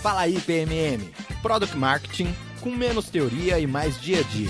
Fala aí, PMM. Product Marketing com menos teoria e mais dia a dia.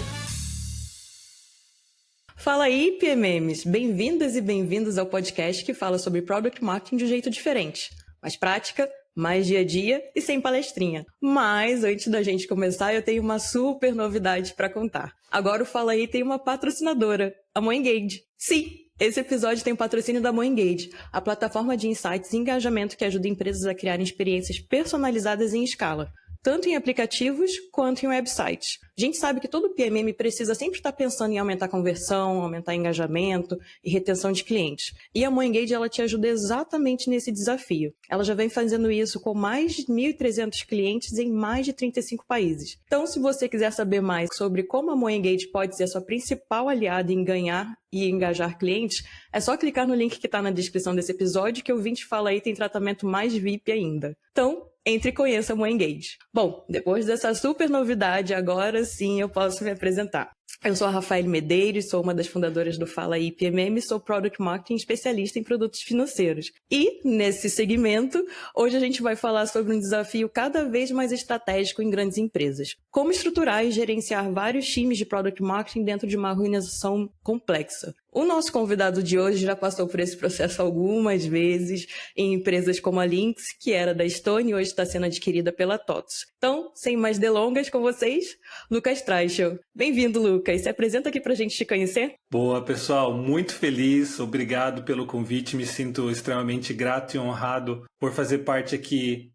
Fala aí, PMMs. Bem-vindas e bem-vindos ao podcast que fala sobre Product Marketing de um jeito diferente. Mais prática, mais dia a dia e sem palestrinha. Mas, antes da gente começar, eu tenho uma super novidade para contar. Agora o Fala aí tem uma patrocinadora, a MoEngage. Sim! Esse episódio tem o patrocínio da MoEngage, a plataforma de insights e engajamento que ajuda empresas a criarem experiências personalizadas em escala, tanto em aplicativos quanto em websites. A gente sabe que todo PMM precisa sempre estar pensando em aumentar a conversão, aumentar engajamento e retenção de clientes. E a MoEngage, ela te ajuda exatamente nesse desafio. Ela já vem fazendo isso com mais de 1.300 clientes em mais de 35 países. Então, se você quiser saber mais sobre como a MoEngage pode ser a sua principal aliada em ganhar e engajar clientes, é só clicar no link que está na descrição desse episódio que o Vinte Fala aí tem tratamento mais VIP ainda. Então, entre e conheça a MoEngage. Bom, depois dessa super novidade, agora sim eu posso me apresentar. Eu sou a Rafael Medeiros, sou uma das fundadoras do Fala aí PMM, sou Product Marketing especialista em produtos financeiros. E, nesse segmento, hoje a gente vai falar sobre um desafio cada vez mais estratégico em grandes empresas. Como estruturar e gerenciar vários times de Product Marketing dentro de uma organização complexa. O nosso convidado de hoje já passou por esse processo algumas vezes em empresas como a Lynx, que era da Stone e hoje está sendo adquirida pela TOTS. Então, sem mais delongas com vocês, Lucas Treichel. Bem-vindo, Lucas. Se apresenta aqui para a gente te conhecer. Boa, pessoal. Muito feliz. Obrigado pelo convite. Me sinto extremamente grato e honrado por fazer parte aqui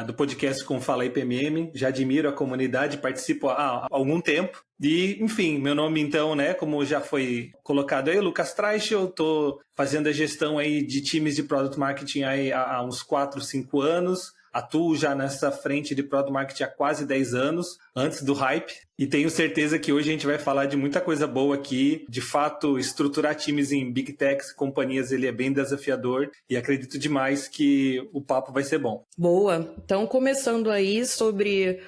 do podcast com Fala aí PMM. Já admiro a comunidade, participo há algum tempo. E, enfim, meu nome então, como já foi colocado aí, Lucas Treichel, estou fazendo a gestão aí de times de Product Marketing aí há uns 4, 5 anos. Atuo já nessa frente de Product Marketing há quase 10 anos, antes do hype, e tenho certeza que hoje a gente vai falar de muita coisa boa aqui. De fato, estruturar times em Big Techs, companhias, ele é bem desafiador e acredito demais que o papo vai ser bom. Boa. Então, começando aí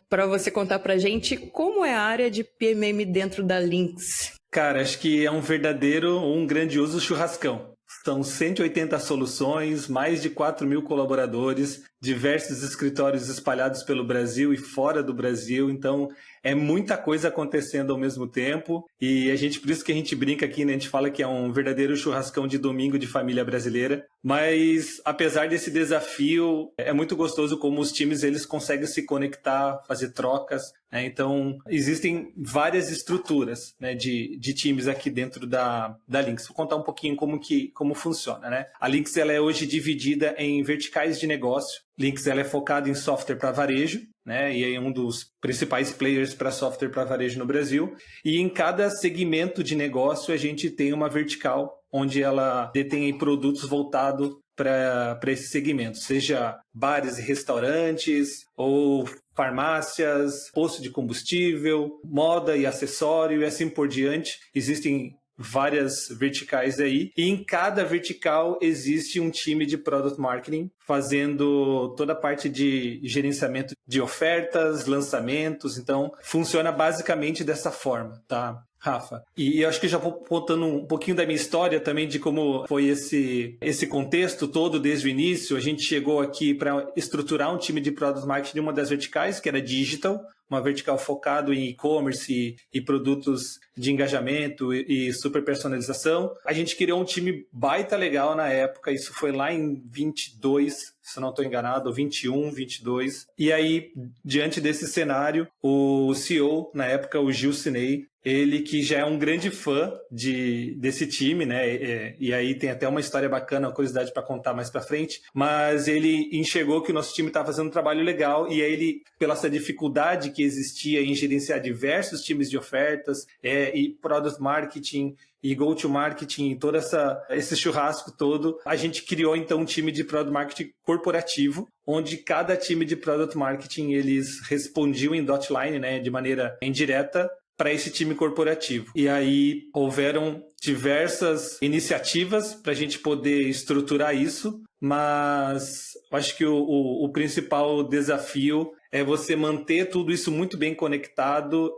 para você contar pra gente como é a área de PMM dentro da Lynx. Cara, acho que é um grandioso churrascão. São 180 soluções, mais de 4.000 colaboradores, diversos escritórios espalhados pelo Brasil e fora do Brasil. Então, é muita coisa acontecendo ao mesmo tempo. E por isso que a gente brinca aqui, a gente fala que é um verdadeiro churrascão de domingo de família brasileira. Mas, apesar desse desafio, é muito gostoso como os times eles conseguem se conectar, fazer trocas. Então, existem várias estruturas de times aqui dentro da Lynx. Vou contar um pouquinho como funciona. A Lynx ela é hoje dividida em verticais de negócio. Lynx ela é focada em software para varejo, e é um dos principais players para software para varejo no Brasil. E em cada segmento de negócio a gente tem uma vertical onde ela detém produtos voltados para esse segmento, seja bares e restaurantes, ou farmácias, posto de combustível, moda e acessório e assim por diante. Existem várias verticais aí, e em cada vertical existe um time de Product Marketing fazendo toda a parte de gerenciamento de ofertas, lançamentos. Então, funciona basicamente dessa forma, tá, Rafa? E eu acho que já vou contando um pouquinho da minha história também, de como foi esse contexto todo desde o início. A gente chegou aqui para estruturar um time de Product Marketing de uma das verticais, que era Digital, uma vertical focado em e-commerce e produtos de engajamento e super personalização. A gente criou um time baita legal na época, isso foi lá em 22, se não estou enganado, 21, 22. E aí, diante desse cenário, o CEO, na época, o Gil Sinei, ele que já é um grande fã desse time, e aí tem até uma história bacana, uma curiosidade para contar mais para frente, mas ele enxergou que o nosso time estava fazendo um trabalho legal, e aí ele, pela essa dificuldade que existia em gerenciar diversos times de ofertas, e Product Marketing, e Go-to-Marketing, todo esse churrasco todo, a gente criou então um time de Product Marketing corporativo, onde cada time de Product Marketing eles respondiam em dotline, de maneira indireta, para esse time corporativo. E aí houveram diversas iniciativas para a gente poder estruturar isso, mas acho que o principal desafio é você manter tudo isso muito bem conectado.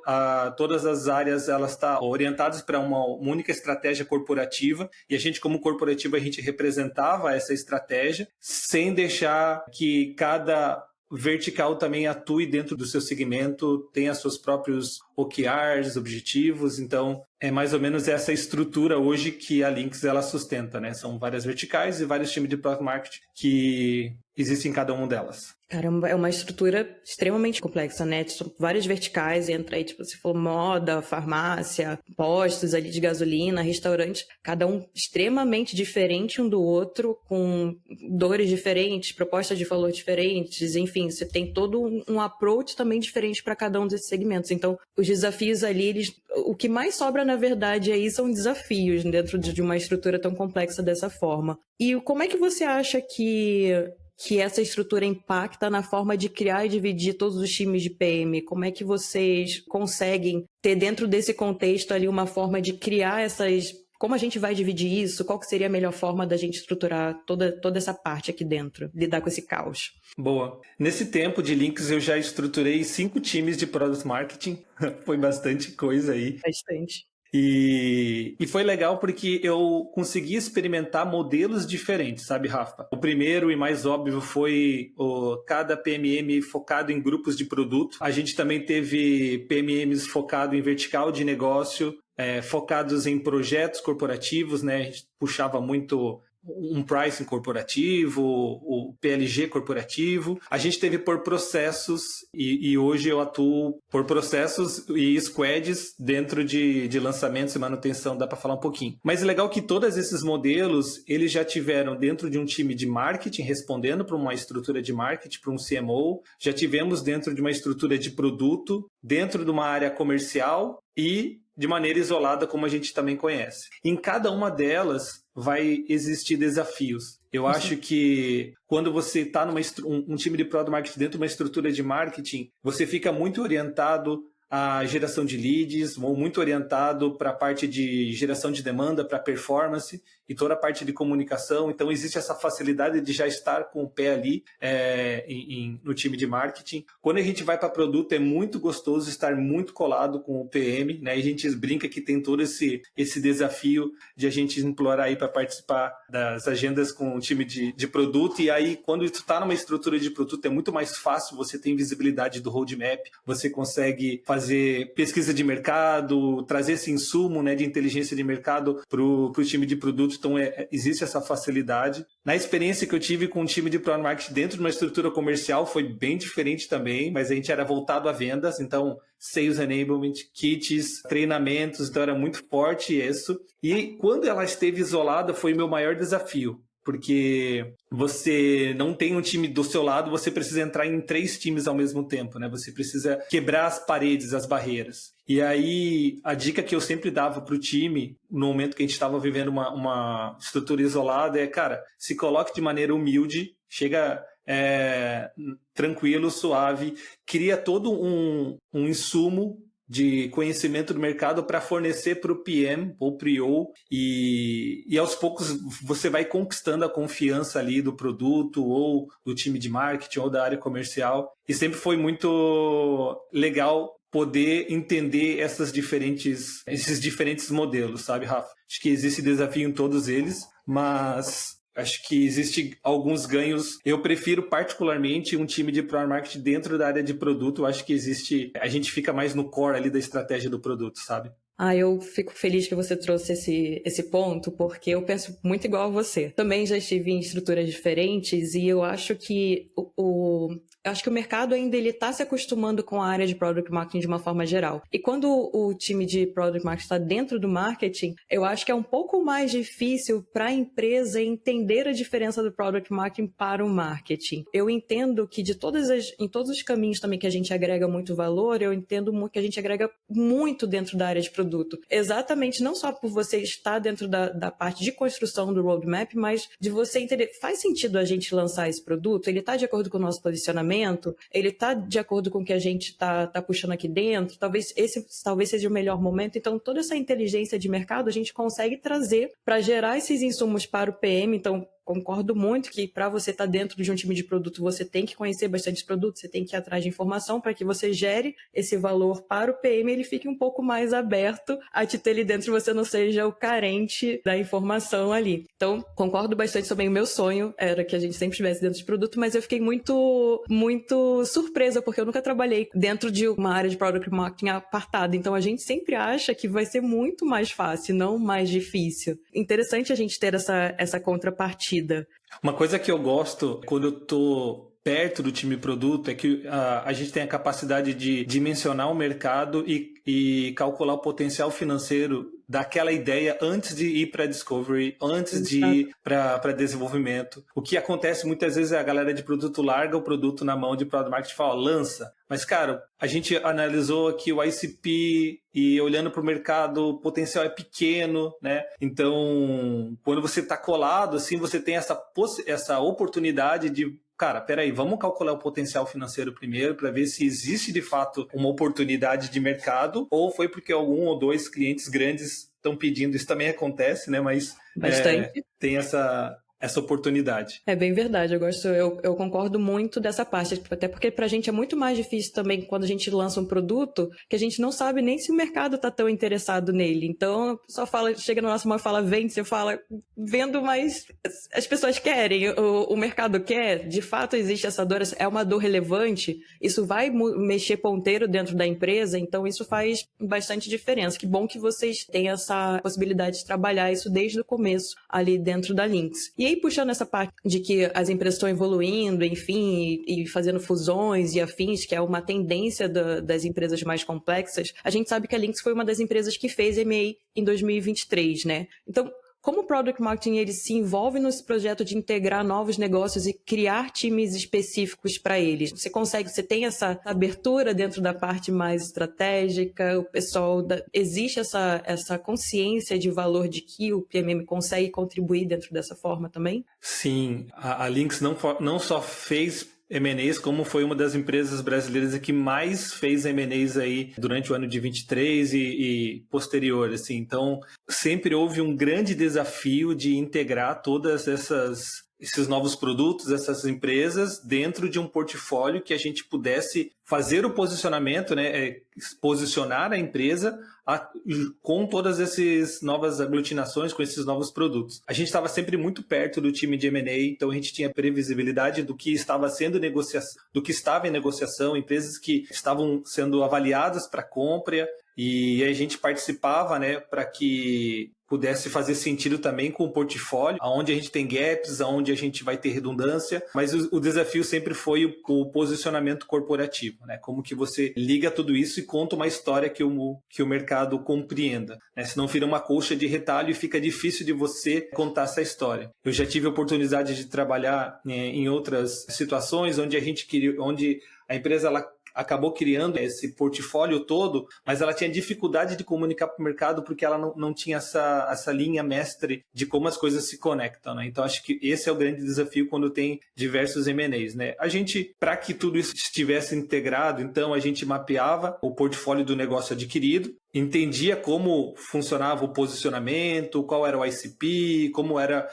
Todas as áreas elas estão orientadas para uma única estratégia corporativa, e a gente, como corporativo, a gente representava essa estratégia sem deixar que cada vertical também atue dentro do seu segmento, tem os seus próprios OKRs, objetivos, então é mais ou menos essa estrutura hoje que a Lynx ela sustenta, né? São várias verticais e vários times de Product Marketing que existem em cada uma delas. Caramba, é uma estrutura extremamente complexa, né? São várias verticais, entra aí, tipo, você falou moda, farmácia, postos ali de gasolina, restaurante, cada um extremamente diferente um do outro, com dores diferentes, propostas de valor diferentes, enfim, você tem todo um approach também diferente para cada um desses segmentos. Então, os desafios ali, o que mais sobra, na verdade, aí são desafios dentro de uma estrutura tão complexa dessa forma. E como é que você acha que essa estrutura impacta na forma de criar e dividir todos os times de PM? Como é que vocês conseguem ter dentro desse contexto ali uma forma de criar essas... Como a gente vai dividir isso? Qual que seria a melhor forma da gente estruturar toda essa parte aqui dentro, lidar com esse caos? Boa. Nesse tempo de Lynx eu já estruturei 5 times de Product Marketing. Foi bastante coisa aí. Bastante. E foi legal porque eu consegui experimentar modelos diferentes, sabe, Rafa? O primeiro e mais óbvio foi cada PMM focado em grupos de produto. A gente também teve PMMs focado em vertical de negócio, focados em projetos corporativos, né? A gente puxava muito um pricing corporativo, o PLG corporativo. A gente teve por processos e hoje eu atuo por processos e squads dentro de lançamentos e manutenção, dá para falar um pouquinho. Mas é legal que todos esses modelos, eles já tiveram dentro de um time de marketing, respondendo para uma estrutura de marketing, para um CMO, já tivemos dentro de uma estrutura de produto, dentro de uma área comercial e de maneira isolada, como a gente também conhece. Em cada uma delas vai existir desafios. Eu acho que quando você está um time de Product Marketing dentro de uma estrutura de marketing, você fica muito orientado à geração de leads, ou muito orientado para a parte de geração de demanda, para performance e toda a parte de comunicação. Então, existe essa facilidade de já estar com o pé ali no time de marketing. Quando a gente vai para produto, é muito gostoso estar muito colado com o PM, né? E a gente brinca que tem todo esse desafio de a gente implorar aí para participar das agendas com o time de produto. E aí, quando tu está numa estrutura de produto, é muito mais fácil, você tem visibilidade do roadmap, você consegue fazer pesquisa de mercado, trazer esse insumo, né, de inteligência de mercado para o time de produto. Então, existe essa facilidade. Na experiência que eu tive com o time de Product Marketing dentro de uma estrutura comercial, foi bem diferente também, mas a gente era voltado a vendas, então Sales Enablement, kits, treinamentos, então era muito forte isso. E quando ela esteve isolada, foi o meu maior desafio, porque você não tem um time do seu lado, você precisa entrar em 3 times ao mesmo tempo, né? Você precisa quebrar as paredes, as barreiras. E aí, a dica que eu sempre dava para o time, no momento que a gente estava vivendo uma estrutura isolada, cara, se coloque de maneira humilde, chega tranquilo, suave, cria todo um insumo de conhecimento do mercado para fornecer para o PM ou PRIO e aos poucos você vai conquistando a confiança ali do produto ou do time de marketing ou da área comercial. E sempre foi muito legal poder entender esses diferentes modelos, sabe, Rafa? Acho que existe desafio em todos eles, mas acho que existe alguns ganhos. Eu prefiro particularmente um time de Product Marketing dentro da área de produto. Eu acho que a gente fica mais no core ali da estratégia do produto, sabe? Eu fico feliz que você trouxe esse ponto, porque eu penso muito igual a você. Também já estive em estruturas diferentes e eu acho que o mercado ainda está se acostumando com a área de Product Marketing de uma forma geral. E quando o time de Product Marketing está dentro do marketing, eu acho que é um pouco mais difícil para a empresa entender a diferença do Product Marketing para o marketing. Eu entendo que em todos os caminhos também que a gente agrega muito valor, eu entendo que a gente agrega muito dentro da área de produto. Exatamente, não só por você estar dentro da parte de construção do roadmap, mas de você entender, faz sentido a gente lançar esse produto? Ele está de acordo com o nosso posicionamento? Ele está de acordo com o que a gente está puxando aqui dentro? Talvez seja o melhor momento. Então, toda essa inteligência de mercado a gente consegue trazer para gerar esses insumos para o PM. Então, concordo muito que para você estar dentro de um time de produto, você tem que conhecer bastante produto, você tem que ir atrás de informação para que você gere esse valor para o PM e ele fique um pouco mais aberto a te ter ali dentro e você não seja o carente da informação ali. Então, concordo bastante também. O meu sonho era que a gente sempre estivesse dentro de produto, mas eu fiquei muito surpresa, porque eu nunca trabalhei dentro de uma área de Product Marketing apartada. Então, a gente sempre acha que vai ser muito mais fácil, não mais difícil. Interessante a gente ter essa contrapartida. Uma coisa que eu gosto quando eu tô perto do time produto é que a gente tem a capacidade de dimensionar o mercado e calcular o potencial financeiro daquela ideia antes de ir para discovery, antes de ir para desenvolvimento. O que acontece muitas vezes é a galera de produto larga o produto na mão de product marketing e fala, lança. Mas, cara, a gente analisou aqui o ICP e olhando para o mercado, o potencial é pequeno, né? Então, quando você está colado, assim, você tem essa oportunidade de cara, peraí, vamos calcular o potencial financeiro primeiro para ver se existe de fato uma oportunidade de mercado ou foi porque algum ou dois clientes grandes estão pedindo. Isso também acontece, né? Mas tem essa oportunidade. É bem verdade, eu concordo muito dessa parte, até porque pra gente é muito mais difícil também quando a gente lança um produto que a gente não sabe nem se o mercado tá tão interessado nele. Então, só chega na nossa mão e fala, vende, você fala, vendo, mas as pessoas querem, o mercado quer, de fato existe essa dor, é uma dor relevante, isso vai mexer ponteiro dentro da empresa, então isso faz bastante diferença. Que bom que vocês têm essa possibilidade de trabalhar isso desde o começo ali dentro da Lynx. E aí, puxando essa parte de que as empresas estão evoluindo, enfim, e fazendo fusões e afins, que é uma tendência das empresas mais complexas, a gente sabe que a Lynx foi uma das empresas que fez M&A em 2023, né? Então, como o Product Marketing ele se envolve nesse projeto de integrar novos negócios e criar times específicos para eles? Você tem essa abertura dentro da parte mais estratégica, o pessoal, existe essa consciência de valor de que o PMM consegue contribuir dentro dessa forma também? Sim, a Lynx não só fez M&As, como foi uma das empresas brasileiras que mais fez M&As aí durante o ano de 23 e posterior, assim. Então, sempre houve um grande desafio de integrar todas esses novos produtos, essas empresas, dentro de um portfólio que a gente pudesse fazer o posicionamento, né, posicionar a empresa com todas essas novas aglutinações, com esses novos produtos. A gente estava sempre muito perto do time de M&A, então a gente tinha previsibilidade do que estava do que estava em negociação, empresas que estavam sendo avaliadas para compra, e a gente participava, né, para que pudesse fazer sentido também com o portfólio, onde a gente tem gaps, onde a gente vai ter redundância, mas o desafio sempre foi o posicionamento corporativo, né? Como que você liga tudo isso e conta uma história que o mercado compreenda, né? Senão vira uma colcha de retalho e fica difícil de você contar essa história. Eu já tive a oportunidade de trabalhar em outras situações onde a empresa ela acabou criando esse portfólio todo, mas ela tinha dificuldade de comunicar para o mercado porque ela não tinha essa linha mestre de como as coisas se conectam, né? Então, acho que esse é o grande desafio quando tem diversos M&As, né? A gente, para que tudo isso estivesse integrado, então a gente mapeava o portfólio do negócio adquirido, entendia como funcionava o posicionamento, qual era o ICP, como eram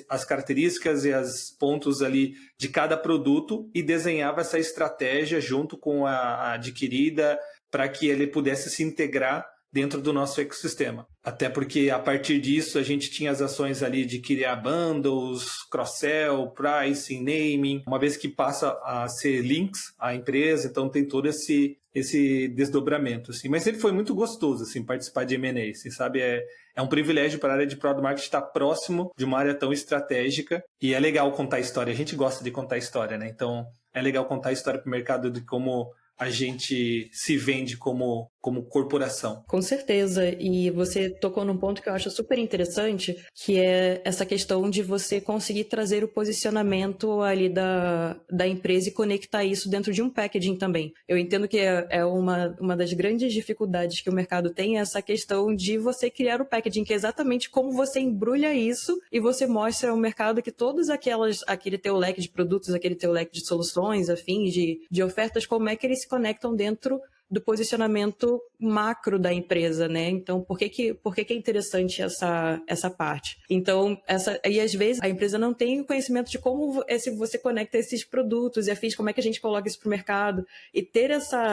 as características e os pontos ali de cada produto e desenhava essa estratégia junto com a adquirida para que ele pudesse se integrar dentro do nosso ecossistema. Até porque, a partir disso, a gente tinha as ações ali de criar bundles, cross-sell, pricing, naming, uma vez que passa a ser links à empresa, então tem todo esse desdobramento, assim. Mas sempre foi muito gostoso, assim, participar de M&A, assim, sabe? É um privilégio para a área de Product Marketing estar próximo de uma área tão estratégica e é legal contar história. A gente gosta de contar história, né? Então, é legal contar história para o mercado de como a gente se vende como corporação. Com certeza, e você tocou num ponto que eu acho super interessante, que é essa questão de você conseguir trazer o posicionamento ali da empresa e conectar isso dentro de um packaging também. Eu entendo que é uma das grandes dificuldades que o mercado tem, é essa questão de você criar o packaging, que é exatamente como você embrulha isso e você mostra ao mercado que todos aquele teu leque de produtos, aquele teu leque de soluções, afins, de ofertas, como é que eles se conectam dentro do posicionamento macro da empresa, né? Então, por que é interessante essa parte? Então, e às vezes a empresa não tem o conhecimento de como você conecta esses produtos e afins, como é que a gente coloca isso para o mercado, e ter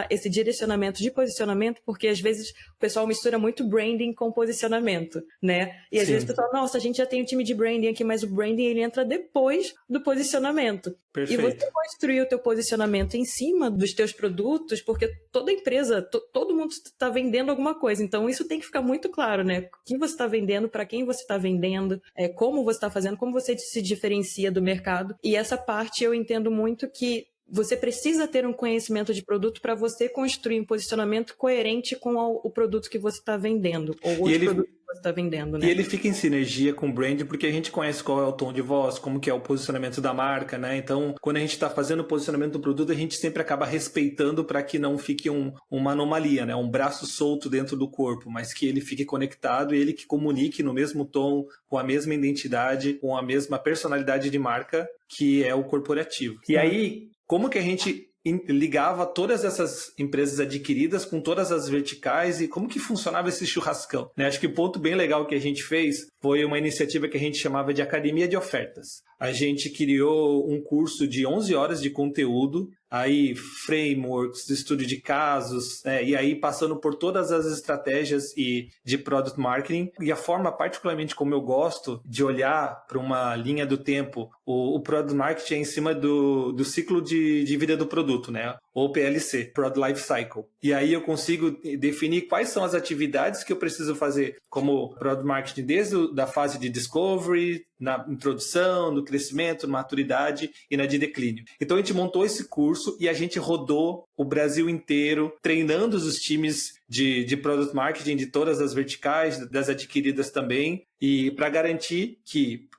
esse direcionamento de posicionamento, porque às vezes o pessoal mistura muito branding com posicionamento, né? E às vezes o pessoal, nossa, a gente já tem um time de branding aqui, mas o branding ele entra depois do posicionamento. Perfeito. E você construir o teu posicionamento em cima dos teus produtos, porque toda empresa, todo mundo está vendendo alguma coisa. Então, isso tem que ficar muito claro, né? O que você está vendendo, para quem você está vendendo, como você está fazendo, como você se diferencia do mercado. E essa parte eu entendo muito que você precisa ter um conhecimento de produto para você construir um posicionamento coerente com o produto que você está vendendo, ou os produtos que você está vendendo, né? E ele fica em sinergia com o brand, porque a gente conhece qual é o tom de voz, como que é o posicionamento da marca, né? Então, quando a gente está fazendo o posicionamento do produto, a gente sempre acaba respeitando para que não fique uma anomalia, né? Um braço solto dentro do corpo, mas que ele fique conectado e ele que comunique no mesmo tom, com a mesma identidade, com a mesma personalidade de marca, que é o corporativo. E aí, como que a gente ligava todas essas empresas adquiridas com todas as verticais e como que funcionava esse churrascão, né? Acho que o ponto bem legal que a gente fez foi uma iniciativa que a gente chamava de Academia de Ofertas. A gente criou um curso de 11 horas de conteúdo, aí frameworks, estudo de casos, e aí passando por todas as estratégias de product marketing. E a forma particularmente como eu gosto de olhar para uma linha do tempo, o product marketing é em cima do ciclo de vida do produto, né? Ou PLC, Product Life Cycle. E aí eu consigo definir quais são as atividades que eu preciso fazer como product marketing desde a fase de discovery, na introdução, no crescimento, na maturidade e na de declínio. Então a gente montou esse curso e a gente rodou o Brasil inteiro, treinando os times de product marketing de todas as verticais, das adquiridas também, e para garantir que,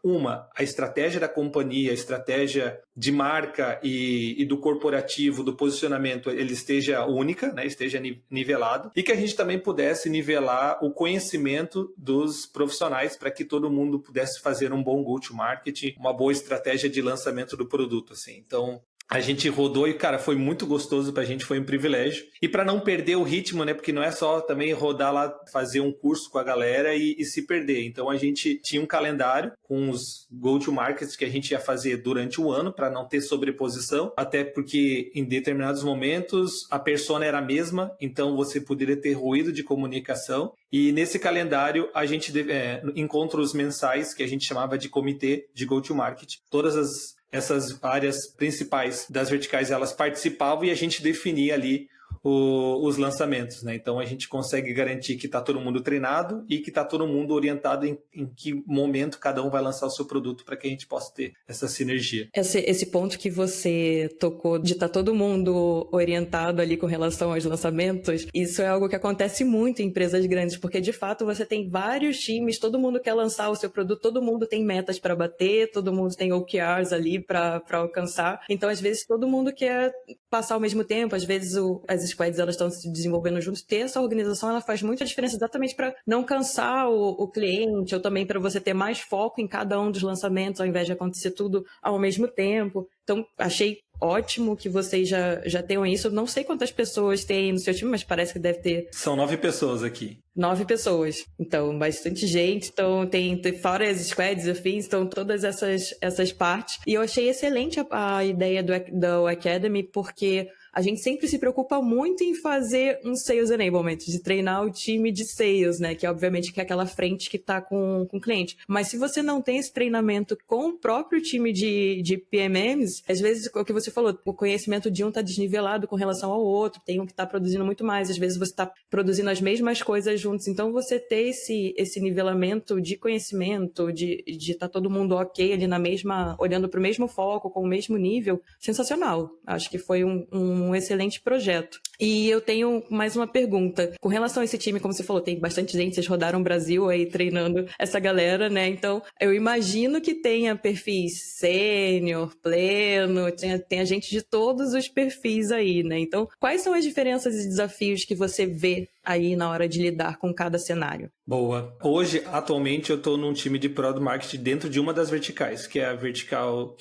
a estratégia da companhia, a estratégia de marca e do corporativo, do posicionamento, ele esteja única, né, esteja nivelado, e que a gente também pudesse nivelar o conhecimento dos profissionais para que todo mundo pudesse fazer um bom go-to-market, uma boa estratégia de lançamento do produto, assim. Então, a gente rodou e, cara, foi muito gostoso pra gente, foi um privilégio. E para não perder o ritmo, né? Porque não é só também rodar lá, fazer um curso com a galera e se perder. Então a gente tinha um calendário com os go-to-markets que a gente ia fazer durante o ano para não ter sobreposição, até porque em determinados momentos a persona era a mesma, então você poderia ter ruído de comunicação. E nesse calendário a gente encontros mensais que a gente chamava de comitê de go-to-market. Essas áreas principais das verticais, elas participavam e a gente definia ali os lançamentos, né? Então a gente consegue garantir que está todo mundo treinado e que está todo mundo orientado em que momento cada um vai lançar o seu produto para que a gente possa ter essa sinergia. Esse ponto que você tocou de estar todo mundo orientado ali com relação aos lançamentos, isso é algo que acontece muito em empresas grandes, porque de fato você tem vários times, todo mundo quer lançar o seu produto, todo mundo tem metas para bater, todo mundo tem OKRs ali para alcançar, então às vezes todo mundo quer passar ao mesmo tempo, às vezes as squads elas estão se desenvolvendo juntos, ter essa organização ela faz muita diferença exatamente para não cansar o cliente, ou também para você ter mais foco em cada um dos lançamentos, ao invés de acontecer tudo ao mesmo tempo. Então, achei ótimo que vocês já tenham isso. Eu não sei quantas pessoas tem no seu time, mas parece que deve ter... São 9 pessoas aqui. 9 pessoas. Então, bastante gente. Então, tem fora as squads, afins, então todas essas partes. E eu achei excelente a ideia do Academy, porque a gente sempre se preocupa muito em fazer um Sales Enablement, de treinar o time de Sales, né? Que obviamente que é aquela frente que está com o cliente. Mas se você não tem esse treinamento com o próprio time de PMMs, às vezes, o que você falou, o conhecimento de um está desnivelado com relação ao outro, tem um que está produzindo muito mais, às vezes você está produzindo as mesmas coisas juntos. Então, você ter esse nivelamento de conhecimento, de estar todo mundo ok ali olhando para o mesmo foco, com o mesmo nível, sensacional. Acho que foi um excelente projeto. E eu tenho mais uma pergunta. Com relação a esse time, como você falou, tem bastante gente, vocês rodaram o Brasil aí treinando essa galera, né? Então, eu imagino que tenha perfis sênior, pleno, tenha gente de todos os perfis aí, né? Então, quais são as diferenças e desafios que você vê aí na hora de lidar com cada cenário? Boa. Hoje, atualmente, eu estou num time de Product Marketing dentro de uma das verticais, que é a vertical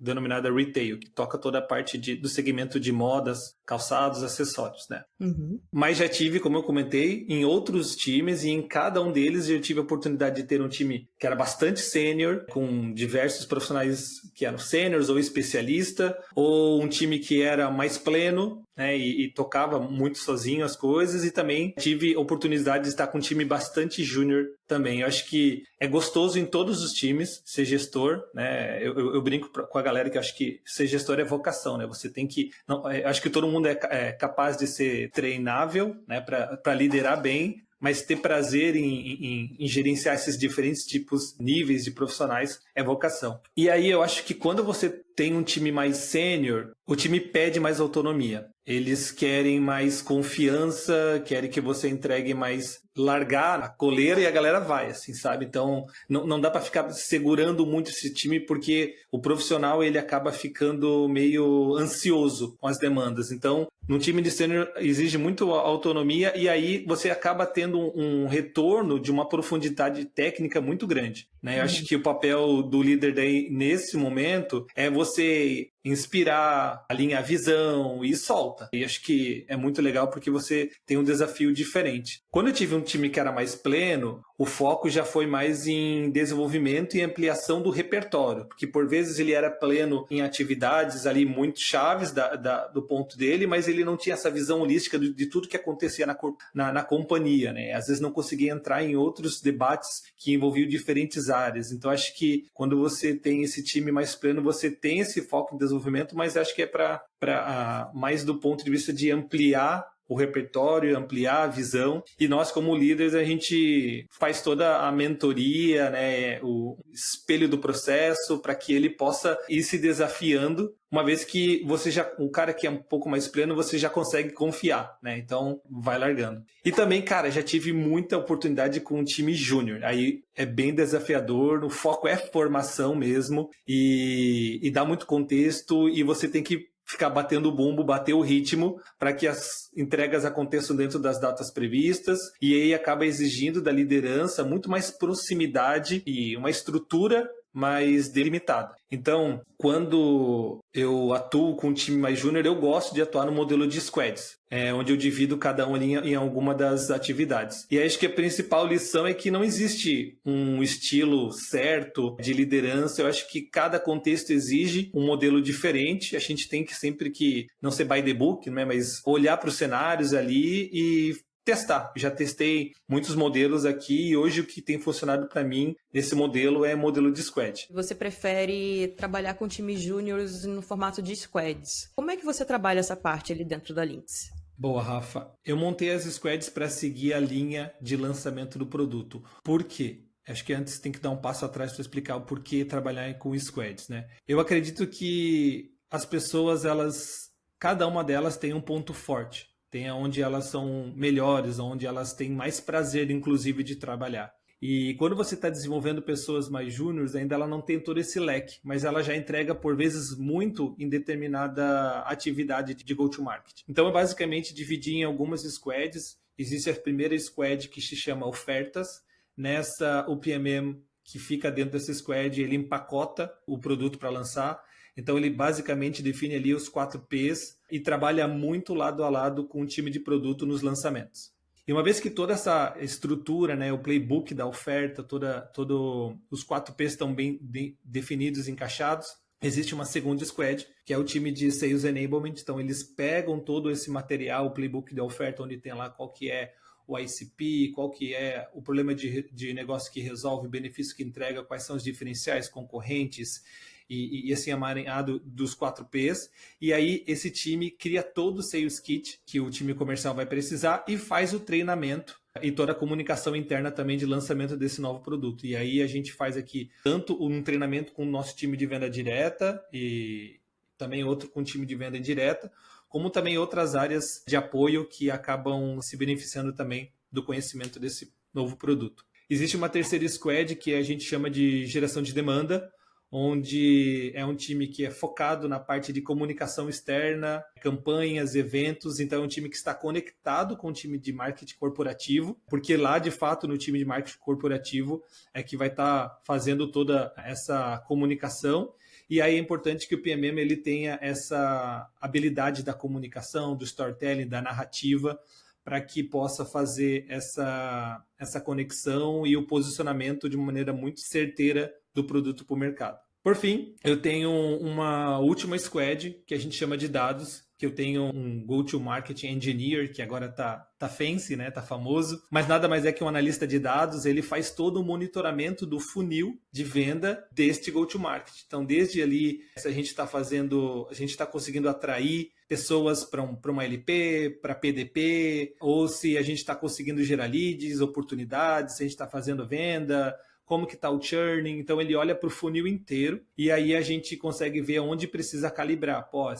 denominada Retail, que toca toda a parte do segmento de modas, calçados, acessórios, né? Uhum. Mas já tive, como eu comentei, em outros times, e em cada um deles eu tive a oportunidade de ter um time que era bastante sênior, com diversos profissionais que eram sêniores ou especialista, ou um time que era mais pleno, né, e tocava muito sozinho as coisas, e também tive a oportunidade de estar com um time bastante júnior também. Eu acho que é gostoso em todos os times ser gestor, né? Eu brinco com a galera que eu acho que ser gestor é vocação, né? Você tem que... eu acho que todo mundo é capaz de ser treinável, né, para liderar bem, mas ter prazer em gerenciar esses diferentes tipos, níveis de profissionais é vocação. E aí eu acho que quando você tem um time mais sênior, o time pede mais autonomia. Eles querem mais confiança, querem que você entregue mais, largar a coleira e a galera vai, assim, sabe? Então, não dá para ficar segurando muito esse time, porque o profissional, ele acaba ficando meio ansioso com as demandas. Então, num time de sênior exige muito autonomia, e aí você acaba tendo um retorno de uma profundidade técnica muito grande, né? Eu acho que o papel do líder daí, nesse momento, é você inspirar, alinhar a visão e solta. E acho que é muito legal porque você tem um desafio diferente. Quando eu tive um time que era mais pleno, o foco já foi mais em desenvolvimento e ampliação do repertório, porque por vezes ele era pleno em atividades ali muito chaves do ponto dele, mas ele não tinha essa visão holística de tudo que acontecia na companhia, né? Às vezes não conseguia entrar em outros debates que envolviam diferentes áreas. Então acho que quando você tem esse time mais pleno, você tem esse foco em desenvolvimento, mas acho que é para mais do ponto de vista de ampliar o repertório, ampliar a visão. E nós, como líderes, a gente faz toda a mentoria, né, o espelho do processo, para que ele possa ir se desafiando, uma vez que o cara que é um pouco mais pleno, você já consegue confiar, né? Então, vai largando. E também, cara, já tive muita oportunidade com um time júnior. Aí é bem desafiador, o foco é formação mesmo, e dá muito contexto, e você tem que ficar batendo o bumbo, bater o ritmo para que as entregas aconteçam dentro das datas previstas, e aí acaba exigindo da liderança muito mais proximidade e uma estrutura mais delimitada. Então, quando eu atuo com um time mais júnior, eu gosto de atuar no modelo de squads, onde eu divido cada um ali em alguma das atividades. E acho que a principal lição é que não existe um estilo certo de liderança. Eu acho que cada contexto exige um modelo diferente. A gente tem que sempre não ser by the book, né, mas olhar para os cenários ali e testar. Já testei muitos modelos aqui, e hoje o que tem funcionado para mim nesse modelo é modelo de squad. Você prefere trabalhar com times júniores no formato de squads. Como é que você trabalha essa parte ali dentro da Lynx? Boa, Rafa. Eu montei as squads para seguir a linha de lançamento do produto. Por quê? Acho que antes tem que dar um passo atrás para explicar o porquê trabalhar com squads, né? Eu acredito que as pessoas, cada uma delas tem um ponto forte. Tem onde elas são melhores, onde elas têm mais prazer, inclusive, de trabalhar. E quando você está desenvolvendo pessoas mais júniores, ainda ela não tem todo esse leque, mas ela já entrega, por vezes, muito em determinada atividade de go-to-market. Então, eu basicamente dividi em algumas squads. Existe a primeira squad que se chama ofertas. Nessa, o PMM que fica dentro dessa squad, ele empacota o produto para lançar. Então, ele basicamente define ali os 4 Ps e trabalha muito lado a lado com o time de produto nos lançamentos. E uma vez que toda essa estrutura, né, o playbook da oferta, os 4 Ps estão bem definidos, encaixados, existe uma segunda squad, que é o time de Sales Enablement. Então, eles pegam todo esse material, o playbook da oferta, onde tem lá qual que é o ICP, qual que é o problema de negócio que resolve, o benefício que entrega, quais são os diferenciais concorrentes, e assim amaranhado dos 4 Ps, e aí esse time cria todo o sales kit que o time comercial vai precisar e faz o treinamento e toda a comunicação interna também de lançamento desse novo produto. E aí a gente faz aqui tanto um treinamento com o nosso time de venda direta e também outro com o time de venda indireta, como também outras áreas de apoio que acabam se beneficiando também do conhecimento desse novo produto. Existe uma terceira squad que a gente chama de geração de demanda, onde é um time que é focado na parte de comunicação externa, campanhas, eventos, então é um time que está conectado com o time de marketing corporativo, porque lá, de fato, no time de marketing corporativo é que vai estar fazendo toda essa comunicação, e aí é importante que o PMM ele tenha essa habilidade da comunicação, do storytelling, da narrativa, para que possa fazer essa conexão e o posicionamento de uma maneira muito certeira do produto para o mercado. Por fim, eu tenho uma última squad que a gente chama de dados, que eu tenho um Go-to-Market Engineer, que agora tá fancy, né? Tá famoso, mas nada mais é que um analista de dados, ele faz todo o monitoramento do funil de venda deste Go-to-Market. Então, desde ali, se a gente está conseguindo atrair pessoas para uma LP, para PDP, ou se a gente está conseguindo gerar leads, oportunidades, se a gente está fazendo venda, como que está o churning. Então ele olha para o funil inteiro e aí a gente consegue ver onde precisa calibrar. Pô, a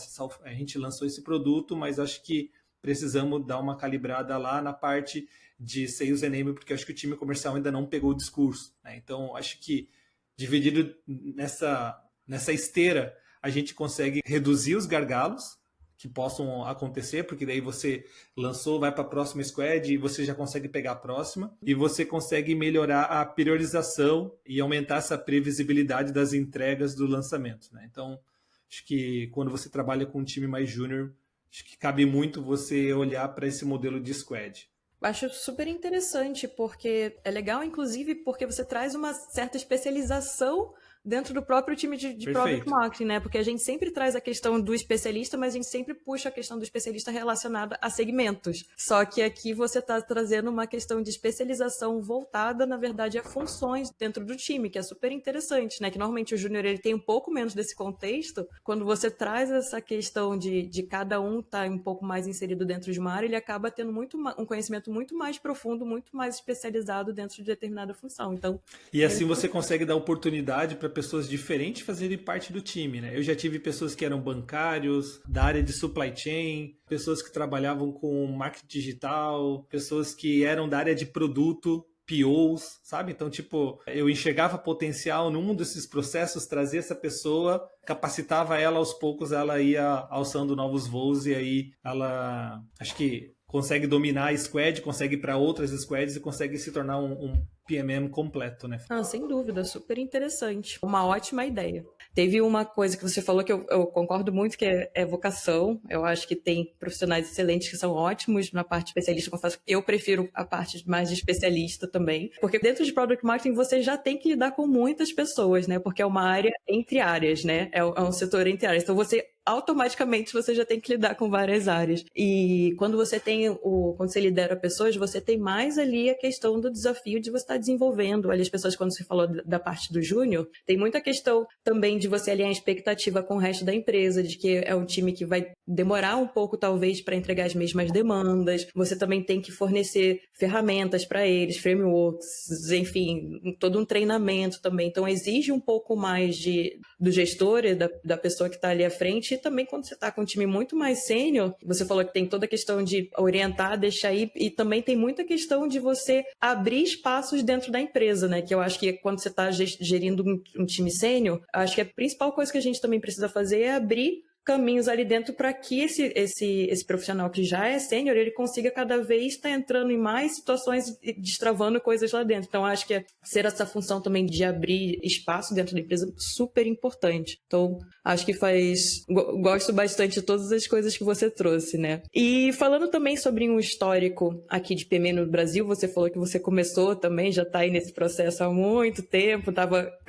gente lançou esse produto, mas acho que precisamos dar uma calibrada lá na parte de sales enablement, porque acho que o time comercial ainda não pegou o discurso, né? Então acho que dividido nessa esteira, a gente consegue reduzir os gargalos que possam acontecer, porque daí você lançou, vai para a próxima squad e você já consegue pegar a próxima, e você consegue melhorar a priorização e aumentar essa previsibilidade das entregas do lançamento, né? Então, acho que quando você trabalha com um time mais júnior, acho que cabe muito você olhar para esse modelo de squad. Acho super interessante, porque é legal, inclusive, porque você traz uma certa especialização dentro do próprio time de Product Marketing, né? Porque a gente sempre traz a questão do especialista, mas a gente sempre puxa a questão do especialista relacionada a segmentos. Só que aqui você está trazendo uma questão de especialização voltada, na verdade, a funções dentro do time, que é super interessante, né? Que normalmente o júnior ele tem um pouco menos desse contexto. Quando você traz essa questão de cada um estar um pouco mais inserido dentro de uma área, ele acaba tendo um conhecimento muito mais profundo, muito mais especializado dentro de determinada função. Então, e assim você consegue dar oportunidade para pessoas diferentes fazerem parte do time, né? Eu já tive pessoas que eram bancários, da área de supply chain, pessoas que trabalhavam com marketing digital, pessoas que eram da área de produto, POs, sabe? Então, tipo, eu enxergava potencial num desses processos, trazia essa pessoa, capacitava ela aos poucos, ela ia alçando novos voos e aí ela, acho que consegue dominar a squad, consegue ir para outras squads e consegue se tornar um PMM completo, né? Sem dúvida, super interessante. Uma ótima ideia. Teve uma coisa que você falou que eu concordo muito, que é vocação. Eu acho que tem profissionais excelentes que são ótimos na parte especialista. Eu prefiro a parte mais de especialista também. Porque dentro de Product Marketing você já tem que lidar com muitas pessoas, né? Porque é uma área entre áreas, né? É um setor entre áreas. Então automaticamente você já tem que lidar com várias áreas. E quando você lidera pessoas, você tem mais ali a questão do desafio de você estar desenvolvendo ali as pessoas. Quando você falou da parte do júnior, tem muita questão também de você alinhar a expectativa com o resto da empresa, de que é um time que vai demorar um pouco talvez para entregar as mesmas demandas. Você também tem que fornecer ferramentas para eles, frameworks, enfim, todo um treinamento também. Então exige um pouco mais do gestor e da pessoa que está ali à frente. E também quando você está com um time muito mais sênior, você falou que tem toda a questão de orientar, deixar ir, e também tem muita questão de você abrir espaços dentro da empresa, né? Que eu acho que quando você está gerindo um time sênior, acho que a principal coisa que a gente também precisa fazer é abrir caminhos ali dentro para que esse profissional que já é sênior, ele consiga cada vez estar entrando em mais situações e destravando coisas lá dentro. Então, acho que ser essa função também de abrir espaço dentro da empresa super importante. Então, acho que gosto bastante de todas as coisas que você trouxe, né? E falando também sobre um histórico aqui de PMM no Brasil, você falou que você começou também, já está aí nesse processo há muito tempo,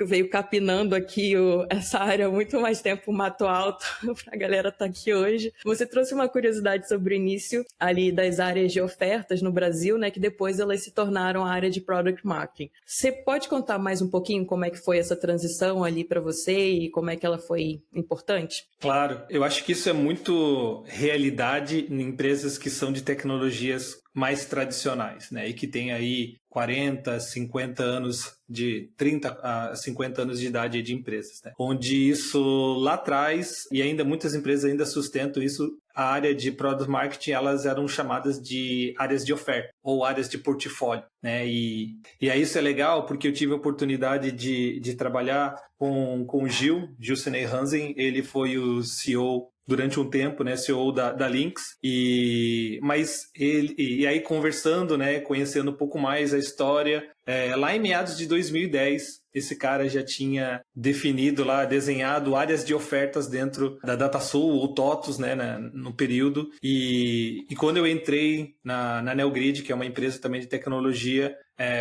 veio capinando aqui essa área há muito mais tempo, Mato Alto, a galera tá aqui hoje. Você trouxe uma curiosidade sobre o início ali das áreas de ofertas no Brasil, né, que depois elas se tornaram a área de Product Marketing. Você pode contar mais um pouquinho como é que foi essa transição ali para você e como é que ela foi importante? Claro, eu acho que isso é muito realidade em empresas que são de tecnologias mais tradicionais, né, e que tem aí 40, 50 anos, de 30 a 50 anos de idade de empresas, né? Onde isso lá atrás, e ainda muitas empresas ainda sustentam isso, a área de Product Marketing, elas eram chamadas de áreas de oferta ou áreas de portfólio, né? E aí isso é legal porque eu tive a oportunidade de trabalhar com o Gil Senei Hansen, ele foi o CEO durante um tempo, né, CEO da Lynx, e aí conversando, né, conhecendo um pouco mais a história, lá em meados de 2010, esse cara já tinha definido lá, desenhado áreas de ofertas dentro da DataSul ou TOTUS, né, no período, e quando eu entrei na Neogrid, que é uma empresa também de tecnologia,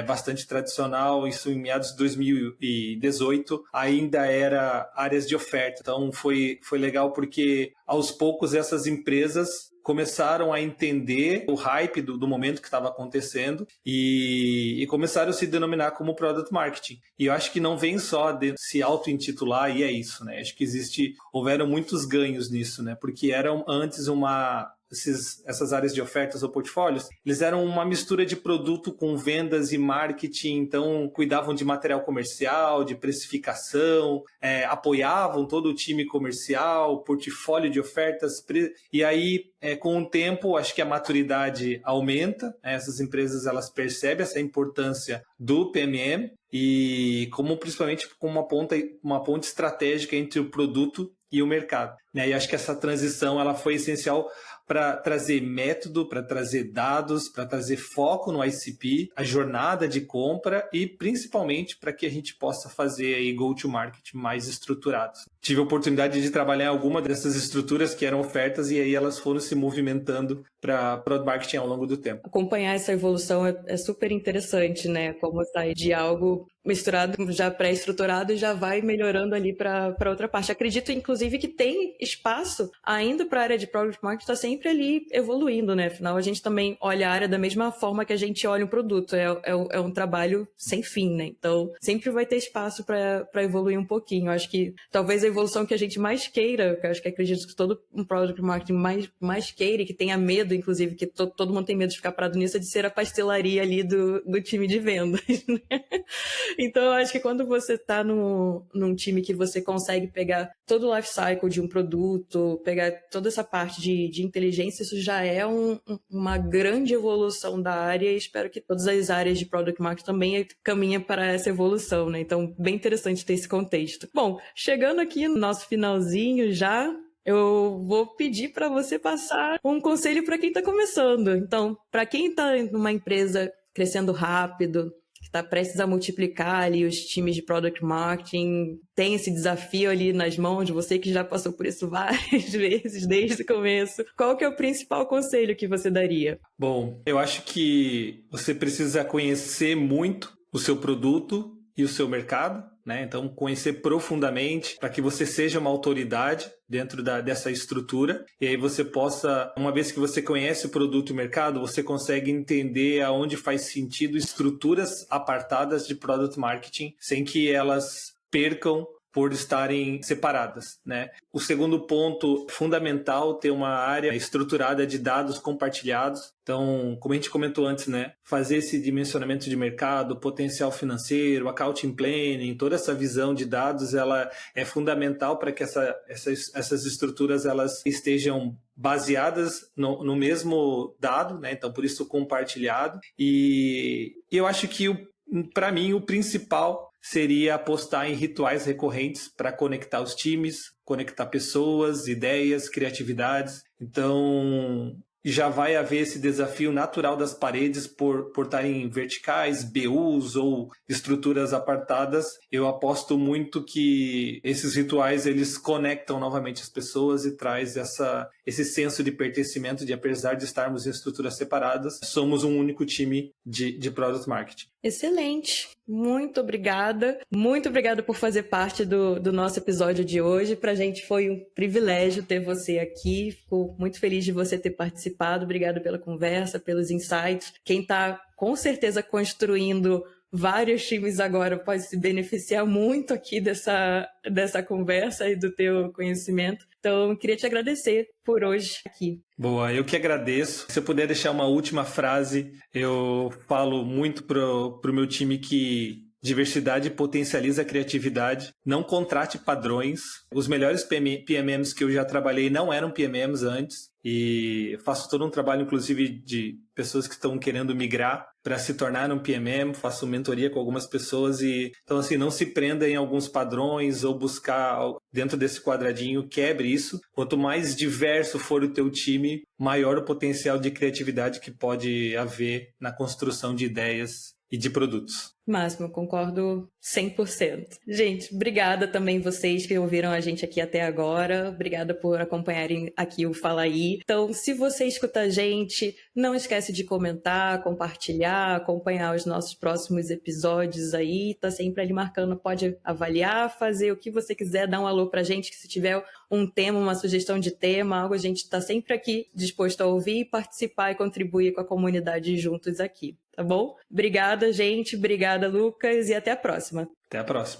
bastante tradicional, isso em meados de 2018, ainda era áreas de oferta. Então foi legal porque aos poucos essas empresas começaram a entender o hype do momento que estava acontecendo e começaram a se denominar como Product Marketing. E eu acho que não vem só de se auto-intitular e é isso, né? Acho que houveram muitos ganhos nisso, né? Porque eram antes essas áreas de ofertas ou portfólios, eles eram uma mistura de produto com vendas e marketing, então cuidavam de material comercial, de precificação, apoiavam todo o time comercial, portfólio de ofertas, e aí com o tempo acho que a maturidade aumenta, essas empresas elas percebem essa importância do PMM e principalmente como uma ponte estratégica entre o produto e o mercado, né? E acho que essa transição ela foi essencial para trazer método, para trazer dados, para trazer foco no ICP, a jornada de compra e principalmente para que a gente possa fazer aí go-to-market mais estruturados. Tive a oportunidade de trabalhar em alguma dessas estruturas que eram ofertas e aí elas foram se movimentando para Product Marketing ao longo do tempo. Acompanhar essa evolução é super interessante, né? Como sair de algo misturado, já pré-estruturado e já vai melhorando ali para outra parte. Acredito, inclusive, que tem espaço ainda para a área de Product Marketing estar sempre ali evoluindo, né? Afinal, a gente também olha a área da mesma forma que a gente olha um produto. É um trabalho sem fim, né? Então, sempre vai ter espaço para evoluir um pouquinho. Eu acho que talvez a evolução que a gente mais queira, que eu acho que acredito que todo um Product Marketing mais queira e que tenha medo, inclusive, que todo mundo tem medo de ficar parado nisso, é de ser a pastelaria ali do time de vendas, né? Então, eu acho que quando você está num time que você consegue pegar todo o life cycle de um produto, pegar toda essa parte de inteligência, isso já é uma grande evolução da área e espero que todas as áreas de Product Marketing também caminhem para essa evolução, né? Então, bem interessante ter esse contexto. Bom, chegando aqui no nosso finalzinho já, eu vou pedir para você passar um conselho para quem está começando. Então, para quem está numa empresa crescendo rápido, que está prestes a multiplicar ali os times de Product Marketing, tem esse desafio ali nas mãos, você que já passou por isso várias vezes desde o começo. Qual que é o principal conselho que você daria? Bom, eu acho que você precisa conhecer muito o seu produto e o seu mercado, né? Então, conhecer profundamente para que você seja uma autoridade dentro dessa estrutura e aí você possa, uma vez que você conhece o produto e o mercado, você consegue entender aonde faz sentido estruturas apartadas de Product Marketing sem que elas percam por estarem separadas, né? O segundo ponto fundamental, ter uma área estruturada de dados compartilhados. Então, como a gente comentou antes, né? Fazer esse dimensionamento de mercado, potencial financeiro, accounting planning, toda essa visão de dados, ela é fundamental para que essas estruturas elas estejam baseadas no mesmo dado, né? Então, por isso compartilhado. E eu acho que para mim o principal seria apostar em rituais recorrentes para conectar os times, conectar pessoas, ideias, criatividades. Então, já vai haver esse desafio natural das paredes por estarem verticais, BUs ou estruturas apartadas. Eu aposto muito que esses rituais eles conectam novamente as pessoas e traz esse senso de pertencimento de, apesar de estarmos em estruturas separadas, somos um único time de Product Marketing. Excelente, muito obrigada por fazer parte do nosso episódio de hoje. Pra gente foi um privilégio ter você aqui, fico muito feliz de você ter participado, obrigada pela conversa, pelos insights. Quem tá com certeza construindo vários times agora pode se beneficiar muito aqui dessa conversa e do teu conhecimento. Então, eu queria te agradecer por hoje aqui. Boa, eu que agradeço. Se eu puder deixar uma última frase, eu falo muito pro meu time que diversidade potencializa a criatividade. Não contrate padrões. Os melhores PMMs que eu já trabalhei não eram PMMs antes. E faço todo um trabalho, inclusive, de pessoas que estão querendo migrar para se tornar um PMM. Faço mentoria com algumas pessoas. Então, assim, não se prenda em alguns padrões ou buscar dentro desse quadradinho. Quebre isso. Quanto mais diverso for o teu time, maior o potencial de criatividade que pode haver na construção de ideias e de produtos. Máximo, eu concordo 100%. Gente, obrigada também vocês que ouviram a gente aqui até agora. Obrigada por acompanharem aqui o Fala Aí. Então, se você escuta a gente, não esquece de comentar, compartilhar, acompanhar os nossos próximos episódios aí. Tá sempre ali marcando, pode avaliar, fazer o que você quiser, dar um alô pra gente, que se tiver um tema, uma sugestão de tema, algo, a gente tá sempre aqui disposto a ouvir, participar e contribuir com a comunidade juntos aqui. Tá bom? Obrigada, gente. Obrigada, Lucas. E até a próxima. Até a próxima.